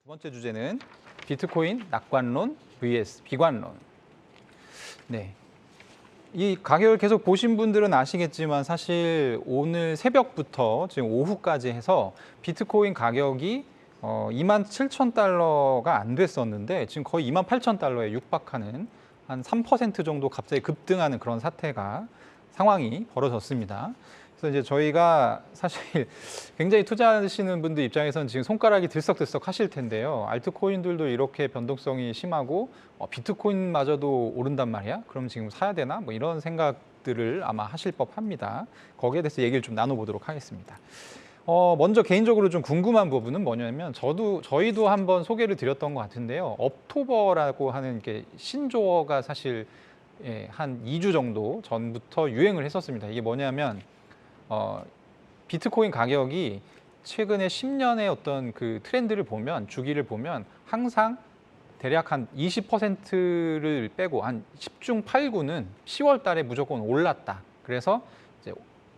번째 주제는 비트코인 낙관론 vs 비관론. 네. 이 가격을 계속 보신 분들은 아시겠지만 사실 오늘 새벽부터 지금 오후까지 해서 비트코인 가격이 27,000달러가 안 됐었는데 지금 거의 28,000달러에 육박하는 한 3% 정도 갑자기 급등하는 그런 상황이 벌어졌습니다. 그래서 이제 저희가 사실 굉장히 투자하시는 분들 입장에서는 지금 손가락이 들썩들썩 하실 텐데요. 알트코인들도 이렇게 변동성이 심하고 비트코인마저도 오른단 말이야? 그럼 지금 사야 되나? 뭐 이런 생각들을 아마 하실 법합니다. 거기에 대해서 얘기를 좀 나눠보도록 하겠습니다. 먼저 개인적으로 좀 궁금한 부분은 뭐냐면 저희도 한번 소개를 드렸던 것 같은데요. 업토버라고 하는 게 신조어가 사실 한 2주 정도 전부터 유행을 했었습니다. 이게 뭐냐면 비트코인 가격이 최근에 10년의 어떤 그 트렌드를 보면 주기를 보면 항상 대략 한 20%를 빼고 한 10중 8구는 10월 달에 무조건 올랐다. 그래서 이제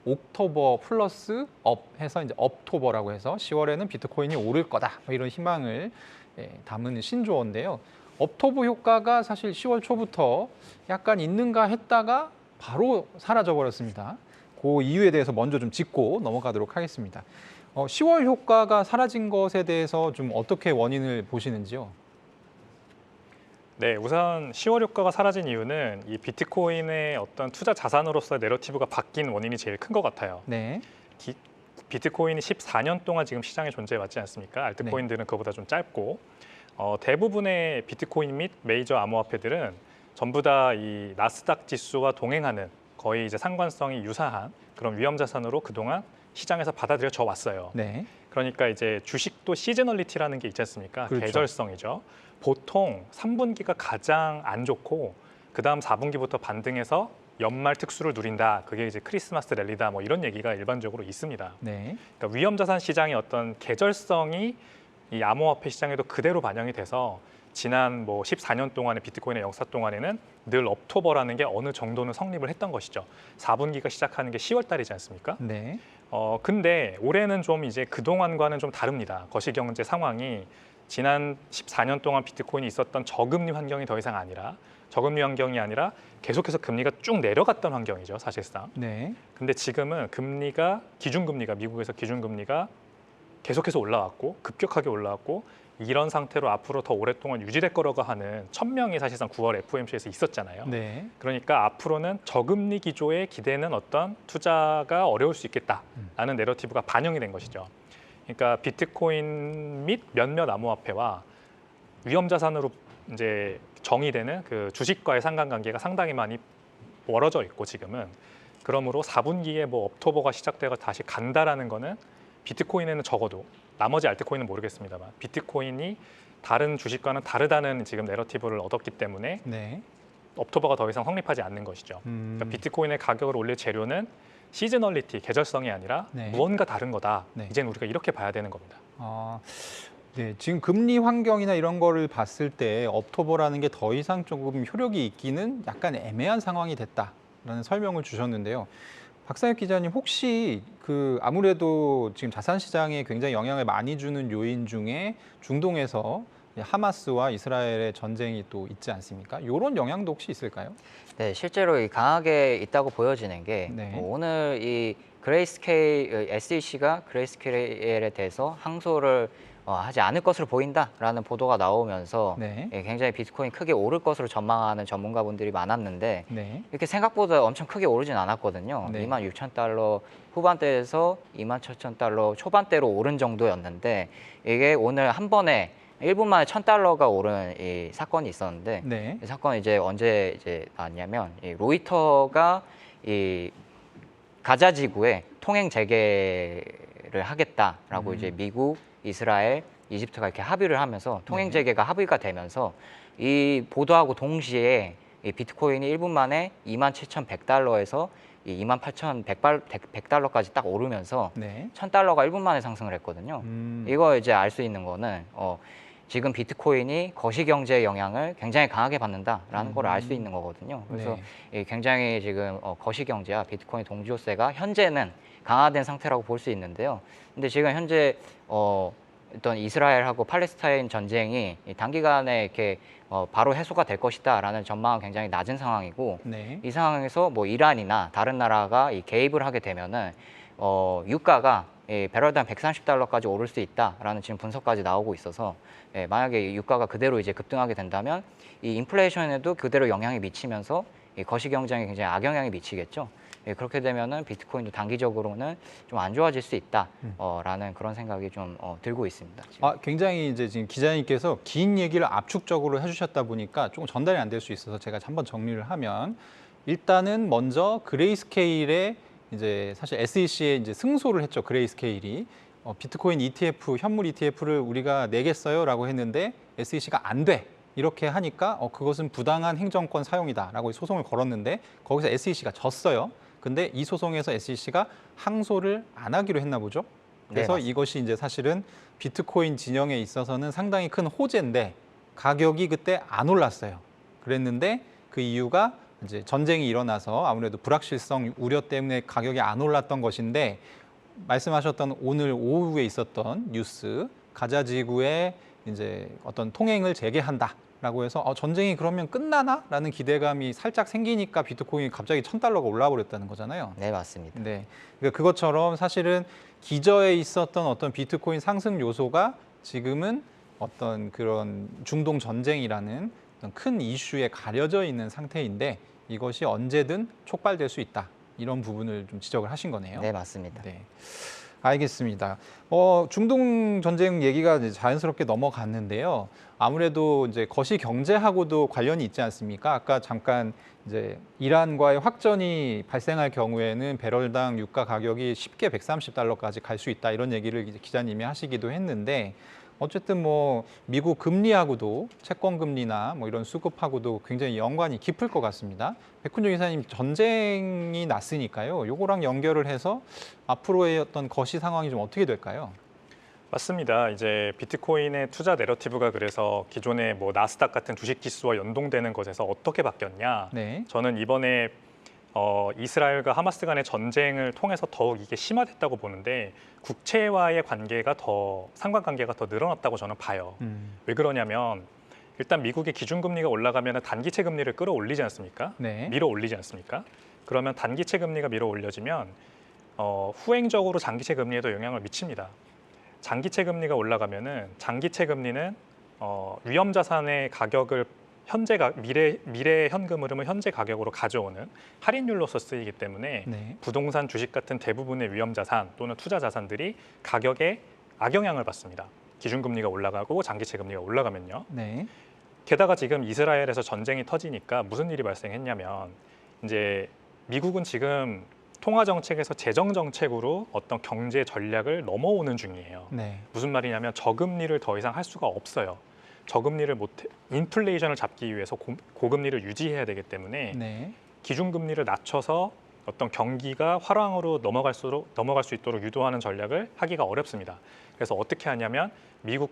옥토버 플러스 업 해서 이제 업토버라고 해서 10월에는 비트코인이 오를 거다. 이런 희망을 담은 신조어인데요. 업토버 효과가 사실 10월 초부터 약간 있는가 했다가 바로 사라져 버렸습니다. 그 이유에 대해서 먼저 좀 짚고 넘어가도록 하겠습니다. 10월 효과가 사라진 것에 대해서 좀 어떻게 원인을 보시는지요? 네, 우선 10월 효과가 사라진 이유는 이 비트코인의 어떤 투자 자산으로서의 내러티브가 바뀐 원인이 제일 큰 것 같아요. 네. 비트코인이 14년 동안 지금 시장에 존재해 왔지 않습니까? 알트코인들은 그보다 좀 짧고 대부분의 비트코인 및 메이저 암호화폐들은 전부 다 이 나스닥 지수와 동행하는 거의 이제 상관성이 유사한 그런 위험 자산으로 그동안 시장에서 받아들여져 왔어요. 네. 그러니까 이제 주식도 시즈널리티라는 게 있지 않습니까? 그렇죠. 계절성이죠. 보통 3분기가 가장 안 좋고 그다음 4분기부터 반등해서 연말 특수를 누린다. 그게 이제 크리스마스 랠리다. 뭐 이런 얘기가 일반적으로 있습니다. 네. 그러니까 위험 자산 시장의 어떤 계절성이 이 암호화폐 시장에도 그대로 반영이 돼서 지난 뭐 14년 동안의 비트코인의 역사 동안에는 늘 업토버라는 게 어느 정도는 성립을 했던 것이죠. 4분기가 시작하는 게 10월 달이지 않습니까? 네. 근데 올해는 좀 이제 그동안과는 좀 다릅니다. 거시경제 상황이 지난 14년 동안 비트코인이 있었던 저금리 환경이 더 이상 아니라 저금리 환경이 아니라 계속해서 금리가 쭉 내려갔던 환경이죠, 사실상. 네. 근데 지금은 기준금리가 미국에서 기준금리가 계속해서 올라왔고 급격하게 올라왔고 이런 상태로 앞으로 더 오랫동안 유지될 거라고 하는 천명이 사실상 9월 FOMC에서 있었잖아요. 네. 그러니까 앞으로는 저금리 기조에 기대는 어떤 투자가 어려울 수 있겠다라는 내러티브가 반영이 된 것이죠. 그러니까 비트코인 및 몇몇 암호화폐와 위험 자산으로 이제 정의되는 그 주식과의 상관관계가 상당히 많이 멀어져 있고 지금은 그러므로 4분기에 뭐 업토버가 시작되고 다시 간다라는 거는 비트코인에는 적어도 나머지 알트코인은 모르겠습니다만 비트코인이 다른 주식과는 다르다는 지금 내러티브를 얻었기 때문에 네. 업토버가 더 이상 성립하지 않는 것이죠. 그러니까 비트코인의 가격을 올릴 재료는 시즈널리티, 계절성이 아니라 네. 무언가 다른 거다. 네. 이제는 우리가 이렇게 봐야 되는 겁니다. 네. 지금 금리 환경이나 이런 거를 봤을 때 업토버라는 게 더 이상 조금 효력이 있기는 약간 애매한 상황이 됐다라는 설명을 주셨는데요. 박상혁 기자님, 혹시 아무래도 지금 자산 시장에 굉장히 영향을 많이 주는 요인 중에 중동에서 하마스와 이스라엘의 전쟁이 또 있지 않습니까? 이런 영향도 혹시 있을까요? 네, 실제로 강하게 있다고 보여지는 게 네. 오늘 이 그레이스케일 SEC가 그레이스케일에 대해서 항소를 하지 않을 것으로 보인다라는 보도가 나오면서 네. 굉장히 비트코인 크게 오를 것으로 전망하는 전문가분들이 많았는데 네. 이렇게 생각보다 엄청 크게 오르진 않았거든요. 네. 26,000달러 후반대에서 27,000달러 초반대로 오른 정도였는데 이게 오늘 한 번에 1분 만에 1,000달러가 오른 이 사건이 있었는데 네. 이 사건이 이제 언제 나왔냐면 이 로이터가 이 가자 지구에 통행 재개를 하겠다라고 이제 미국, 이스라엘, 이집트가 이렇게 합의를 하면서 통행 재개가 합의가 되면서 이 보도하고 동시에 이 비트코인이 1분 만에 27,100달러에서 이 28,100달러까지 딱 오르면서 네. 1,000달러가 1분 만에 상승을 했거든요. 이거 이제 알 수 있는 거는 지금 비트코인이 거시경제의 영향을 굉장히 강하게 받는다라는 걸 알 수 있는 거거든요. 그래서 네. 굉장히 지금 거시경제와 비트코인 동지호세가 현재는 강화된 상태라고 볼 수 있는데요. 근데 지금 현재 어떤 이스라엘하고 팔레스타인 전쟁이 이 단기간에 이렇게 바로 해소가 될 것이다라는 전망은 굉장히 낮은 상황이고 네. 이 상황에서 뭐 이란이나 다른 나라가 이 개입을 하게 되면은 유가가 배럴당 130달러까지 오를 수 있다라는 지금 분석까지 나오고 있어서 만약에 유가가 그대로 이제 급등하게 된다면 이 인플레이션에도 그대로 영향이 미치면서 이 거시 경쟁에 굉장히 악영향이 미치겠죠. 그렇게 되면은 비트코인도 단기적으로는 좀 안 좋아질 수 있다라는 그런 생각이 좀 들고 있습니다. 지금. 굉장히 이제 지금 기자님께서 긴 얘기를 압축적으로 해주셨다 보니까 조금 전달이 안 될 수 있어서 제가 한번 정리를 하면 일단은 먼저 그레이스케일의 이제 사실 SEC에 이제 승소를 했죠. 그레이스케일이 비트코인 ETF, 현물 ETF를 우리가 내겠어요라고 했는데 SEC가 안 돼. 이렇게 하니까 그것은 부당한 행정권 사용이다라고 소송을 걸었는데 거기서 SEC가 졌어요. 근데 이 소송에서 SEC가 항소를 안 하기로 했나 보죠. 그래서 네, 이것이 이제 사실은 비트코인 진영에 있어서는 상당히 큰 호재인데 가격이 그때 안 올랐어요. 그랬는데 그 이유가 이제 전쟁이 일어나서 아무래도 불확실성 우려 때문에 가격이 안 올랐던 것인데 말씀하셨던 오늘 오후에 있었던 뉴스 가자 지구에 이제 어떤 통행을 재개한다라고 해서 전쟁이 그러면 끝나나라는 기대감이 살짝 생기니까 비트코인이 갑자기 $1,000가 올라 버렸다는 거잖아요. 네, 맞습니다. 네, 그러니까 그것처럼 사실은 기저에 있었던 어떤 비트코인 상승 요소가 지금은 어떤 그런 중동 전쟁이라는 어떤 큰 이슈에 가려져 있는 상태인데 이것이 언제든 촉발될 수 있다. 이런 부분을 좀 지적을 하신 거네요. 네, 맞습니다. 네, 알겠습니다. 중동 전쟁 얘기가 이제 자연스럽게 넘어갔는데요. 아무래도 이제 거시 경제하고도 관련이 있지 않습니까? 아까 잠깐 이제 이란과의 확전이 발생할 경우에는 배럴당 유가 가격이 쉽게 $130까지 갈 수 있다 이런 얘기를 이제 기자님이 하시기도 했는데 어쨌든 뭐 미국 금리하고도 채권 금리나 뭐 이런 수급하고도 굉장히 연관이 깊을 것 같습니다. 백훈정 이사님 전쟁이 났으니까요. 요거랑 연결을 해서 앞으로의 어떤 거시 상황이 좀 어떻게 될까요? 맞습니다. 이제 비트코인의 투자 내러티브가 그래서 기존의 뭐 나스닥 같은 주식 지수와 연동되는 것에서 어떻게 바뀌었냐? 네. 저는 이번에 이스라엘과 하마스 간의 전쟁을 통해서 더욱 이게 심화됐다고 보는데 국채와의 관계가 상관관계가 더 늘어났다고 저는 봐요. 왜 그러냐면 일단 미국의 기준금리가 올라가면 단기채 금리를 끌어올리지 않습니까? 네. 밀어 올리지 않습니까? 그러면 단기채 금리가 밀어 올려지면 후행적으로 장기채 금리에도 영향을 미칩니다. 장기채 금리가 올라가면은 장기채 금리는 위험 자산의 가격을 미래 현금 흐름을 현재 가격으로 가져오는 할인율로서 쓰이기 때문에 네. 부동산, 주식 같은 대부분의 위험 자산 또는 투자 자산들이 가격에 악영향을 받습니다. 기준금리가 올라가고 장기채 금리가 올라가면요. 네. 게다가 지금 이스라엘에서 전쟁이 터지니까 무슨 일이 발생했냐면 이제 미국은 지금 통화 정책에서 재정 정책으로 어떤 경제 전략을 넘어오는 중이에요. 네. 무슨 말이냐면 저금리를 더 이상 할 수가 없어요. 저금리를 인플레이션을 잡기 위해서 고금리를 유지해야 되기 때문에 네. 기준금리를 낮춰서 어떤 경기가 화랑으로 넘어갈 수 있도록 유도하는 전략을 하기가 어렵습니다. 그래서 어떻게 하냐면 미국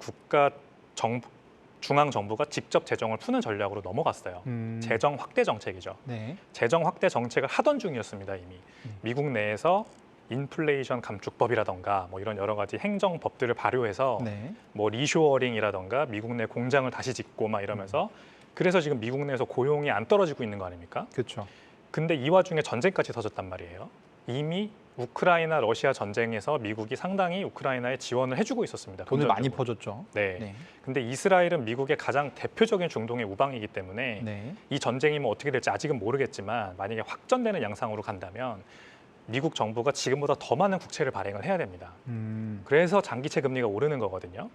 중앙 정부가 직접 재정을 푸는 전략으로 넘어갔어요. 재정 확대 정책이죠. 네. 재정 확대 정책을 하던 중이었습니다 이미. 미국 내에서 인플레이션 감축법이라던가 뭐 이런 여러 가지 행정법들을 발효해서 네. 뭐 리쇼어링이라던가 미국 내 공장을 다시 짓고 막 이러면서 그래서 지금 미국 내에서 고용이 안 떨어지고 있는 거 아닙니까? 그렇죠. 근데 이 와중에 전쟁까지 터졌단 말이에요. 이미 우크라이나 러시아 전쟁에서 미국이 상당히 우크라이나에 지원을 해주고 있었습니다. 돈을 많이 금전적으로. 퍼줬죠. 네. 네. 근데 이스라엘은 미국의 가장 대표적인 중동의 우방이기 때문에 네. 이 전쟁이 뭐 어떻게 될지 아직은 모르겠지만 만약에 확전되는 양상으로 간다면 미국 정부가 지금보다 더 많은 국채를 발행을 해야 됩니다. 그래서 장기채 금리가 오르는 거거든요.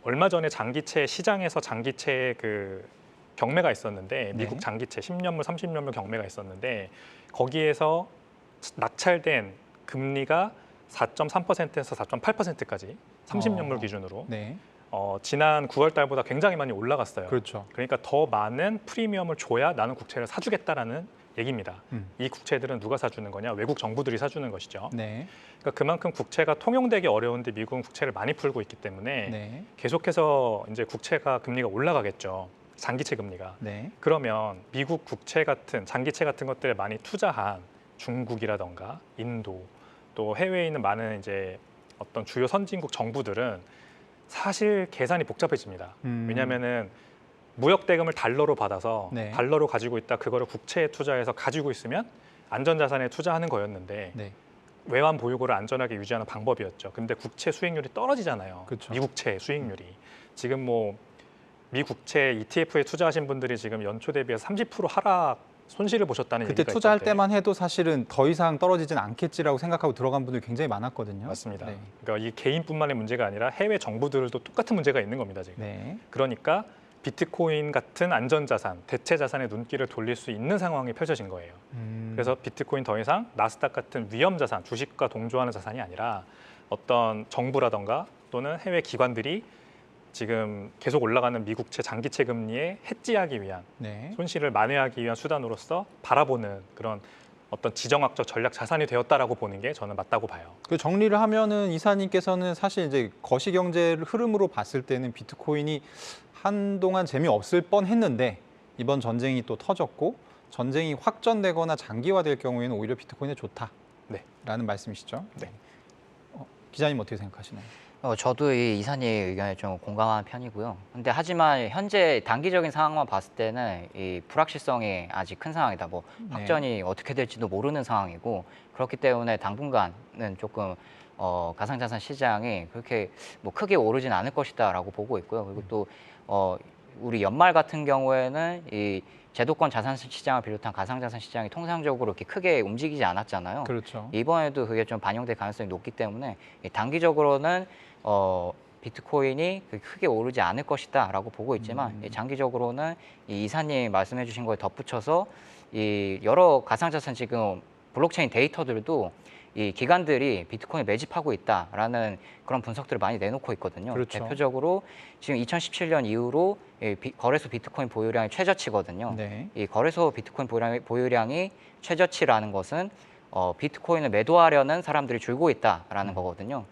얼마 전에 장기채 시장에서 장기채 그 경매가 있었는데 미국 네. 장기채 10년물, 30년물 경매가 있었는데 거기에서 낙찰된 금리가 4.3%에서 4.8%까지 30년물 기준으로 네. 지난 9월 달보다 굉장히 많이 올라갔어요. 그렇죠. 그러니까 더 많은 프리미엄을 줘야 나는 국채를 사주겠다라는 얘기입니다. 이 국채들은 누가 사주는 거냐? 외국 정부들이 사주는 것이죠. 네. 그러니까 그만큼 국채가 통용되기 어려운데 미국은 국채를 많이 풀고 있기 때문에 네. 계속해서 이제 국채가 금리가 올라가겠죠. 장기채 금리가. 네. 그러면 미국 국채 같은 장기채 같은 것들에 많이 투자한 중국이라던가 인도 또 해외에 있는 많은 이제 어떤 주요 선진국 정부들은 사실 계산이 복잡해집니다. 음. 왜냐하면은 무역 대금을 달러로 받아서 네. 달러로 가지고 있다 그거를 국채에 투자해서 가지고 있으면 안전자산에 투자하는 거였는데 네. 외환 보유고를 안전하게 유지하는 방법이었죠. 근데 국채 수익률이 떨어지잖아요. 그렇죠. 미국채 수익률이. 지금 뭐 미국채 ETF에 투자하신 분들이 지금 연초 대비해서 30% 하락 손실을 보셨다는 그때 얘기가 투자할 있던데. 때만 해도 사실은 더 이상 떨어지진 않겠지라고 생각하고 들어간 분들 굉장히 많았거든요. 맞습니다. 네. 그러니까 이 개인뿐만의 문제가 아니라 해외 정부들도 똑같은 문제가 있는 겁니다. 지금. 네. 그러니까 비트코인 같은 안전자산, 대체 자산의 눈길을 돌릴 수 있는 상황이 펼쳐진 거예요. 그래서 비트코인 더 이상 나스닥 같은 위험 자산, 주식과 동조하는 자산이 아니라 어떤 정부라던가 또는 해외 기관들이 지금 계속 올라가는 미국채 장기채 금리에 해지하기 위한 네. 손실을 만회하기 위한 수단으로서 바라보는 그런 어떤 지정학적 전략 자산이 되었다라고 보는 게 저는 맞다고 봐요. 그 정리를 하면은 이사님께서는 사실 이제 거시경제 흐름으로 봤을 때는 비트코인이 한동안 재미없을 뻔했는데 이번 전쟁이 또 터졌고 전쟁이 확전되거나 장기화될 경우에는 오히려 비트코인이 좋다라는 네. 말씀이시죠? 네. 기자님 어떻게 생각하시나요? 저도 이 이사님 의견에 좀 공감하는 편이고요. 근데 하지만 현재 단기적인 상황만 봤을 때는 이 불확실성이 아직 큰 상황이다. 뭐 확전이 어떻게 될지도 모르는 상황이고 그렇기 때문에 당분간은 조금 가상자산 시장이 그렇게 뭐 크게 오르진 않을 것이다라고 보고 있고요. 그리고 또 우리 연말 같은 경우에는 이 제도권 자산 시장을 비롯한 가상자산 시장이 통상적으로 이렇게 크게 움직이지 않았잖아요. 그렇죠. 이번에도 그게 좀 반영될 가능성이 높기 때문에 단기적으로는 비트코인이 크게 오르지 않을 것이다라고 보고 있지만 장기적으로는 이 이사님 말씀해주신 거에 덧붙여서 이 여러 가상자산 지금 블록체인 데이터들도 이 기관들이 비트코인 매집하고 있다라는 그런 분석들을 많이 내놓고 있거든요. 그렇죠. 대표적으로 지금 2017년 이후로 거래소 비트코인 보유량이 최저치거든요. 네. 이 거래소 비트코인 보유량이 최저치라는 것은 비트코인을 매도하려는 사람들이 줄고 있다라는 거거든요.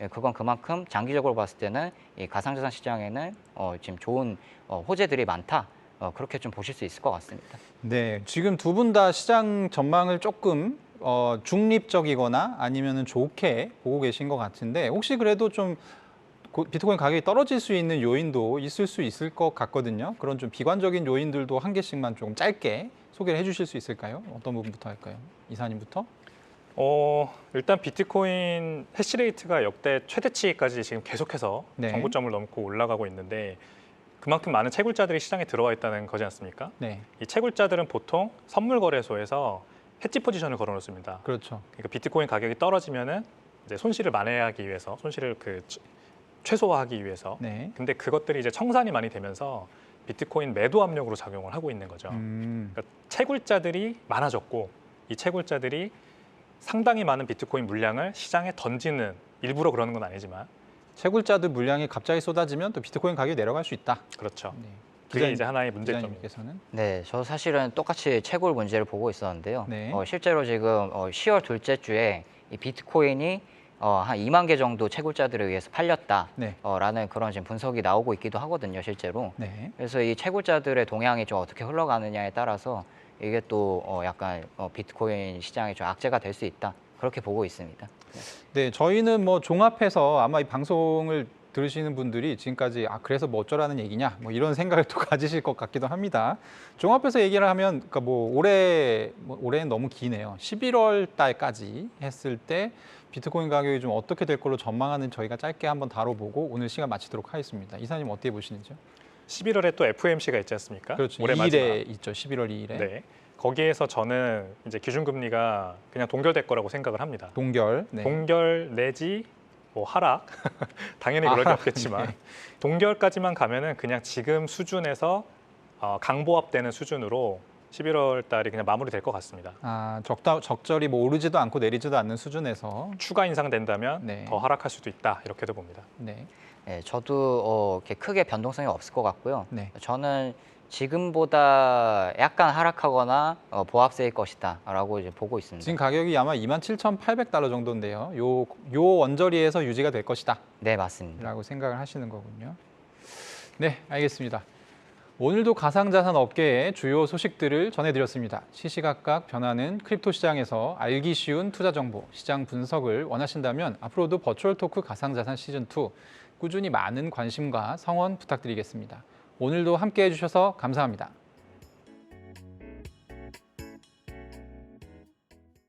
그건 그만큼 장기적으로 봤을 때는 이 가상자산 시장에는 지금 좋은 호재들이 많다. 그렇게 좀 보실 수 있을 것 같습니다. 네, 지금 두 분 다 시장 전망을 조금 중립적이거나 아니면은 좋게 보고 계신 것 같은데 혹시 그래도 좀 비트코인 가격이 떨어질 수 있는 요인도 있을 수 있을 것 같거든요. 그런 좀 비관적인 요인들도 한 개씩만 조금 짧게 소개를 해주실 수 있을까요? 어떤 부분부터 할까요? 이사님부터? 일단 비트코인 해시레이트가 역대 최대치까지 지금 계속해서 네. 정고점을 넘고 올라가고 있는데 그만큼 많은 채굴자들이 시장에 들어와 있다는 거지 않습니까? 네, 이 채굴자들은 보통 선물 거래소에서 해지 포지션을 걸어놓습니다. 그렇죠. 그러니까 비트코인 가격이 떨어지면은 이제 손실을 만회하기 위해서, 손실을 최소화하기 위해서. 네. 근데 그것들이 이제 청산이 많이 되면서 비트코인 매도 압력으로 작용을 하고 있는 거죠. 그러니까 채굴자들이 많아졌고 이 채굴자들이 상당히 많은 비트코인 물량을 시장에 던지는, 일부러 그러는 건 아니지만 채굴자들 물량이 갑자기 쏟아지면 또 비트코인 가격이 내려갈 수 있다. 그렇죠. 네. 그게 이제 하나의 문제점입니다. 기자님께서는? 네, 저 사실은 똑같이 채굴 문제를 보고 있었는데요. 네. 실제로 지금 10월 둘째 주에 이 비트코인이 한 2만 개 정도 채굴자들에 의해서 팔렸다라는 네. 그런 지금 분석이 나오고 있기도 하거든요, 실제로. 네. 그래서 이 채굴자들의 동향이 좀 어떻게 흘러가느냐에 따라서 이게 또 약간 비트코인 시장이 좀 악재가 될 수 있다. 그렇게 보고 있습니다. 네, 저희는 뭐 종합해서 아마 이 방송을 들으시는 분들이 지금까지 그래서 뭐 어쩌라는 얘기냐 뭐 이런 생각을 또 가지실 것 같기도 합니다. 종합해서 얘기를 하면 그러니까 뭐 올해는 너무 기네요. 11월 달까지 했을 때 비트코인 가격이 좀 어떻게 될 걸로 전망하는 저희가 짧게 한번 다뤄보고 오늘 시간 마치도록 하겠습니다. 이사님 어떻게 보시는지요? 11월에 또 FOMC가 있지 않습니까? 그렇죠. 올해 2일에 마지막. 있죠. 11월 2일에. 네. 거기에서 저는 이제 기준금리가 그냥 동결될 거라고 생각을 합니다. 동결. 네. 동결 내지 뭐 하락 당연히 그럴 게 없겠지만 네. 동결까지만 가면은 그냥 지금 수준에서 강보합되는 수준으로 11월 달이 그냥 마무리될 것 같습니다. 적절히 뭐 오르지도 않고 내리지도 않는 수준에서 추가 인상된다면 네. 더 하락할 수도 있다 이렇게도 봅니다. 네. 네, 저도 이렇게 크게 변동성이 없을 것 같고요. 네. 저는 지금보다 약간 하락하거나 보합세일 것이다라고 이제 보고 있습니다. 지금 가격이 아마 27,800달러 정도인데요. 요 원저리에서 유지가 될 것이다. 네, 맞습니다. 라고 생각을 하시는 거군요. 네, 알겠습니다. 오늘도 가상자산 업계의 주요 소식들을 전해드렸습니다. 시시각각 변하는 크립토 시장에서 알기 쉬운 투자 정보, 시장 분석을 원하신다면 앞으로도 버추얼 토크 가상자산 시즌2 꾸준히 많은 관심과 성원 부탁드리겠습니다. 오늘도 함께해 주셔서 감사합니다.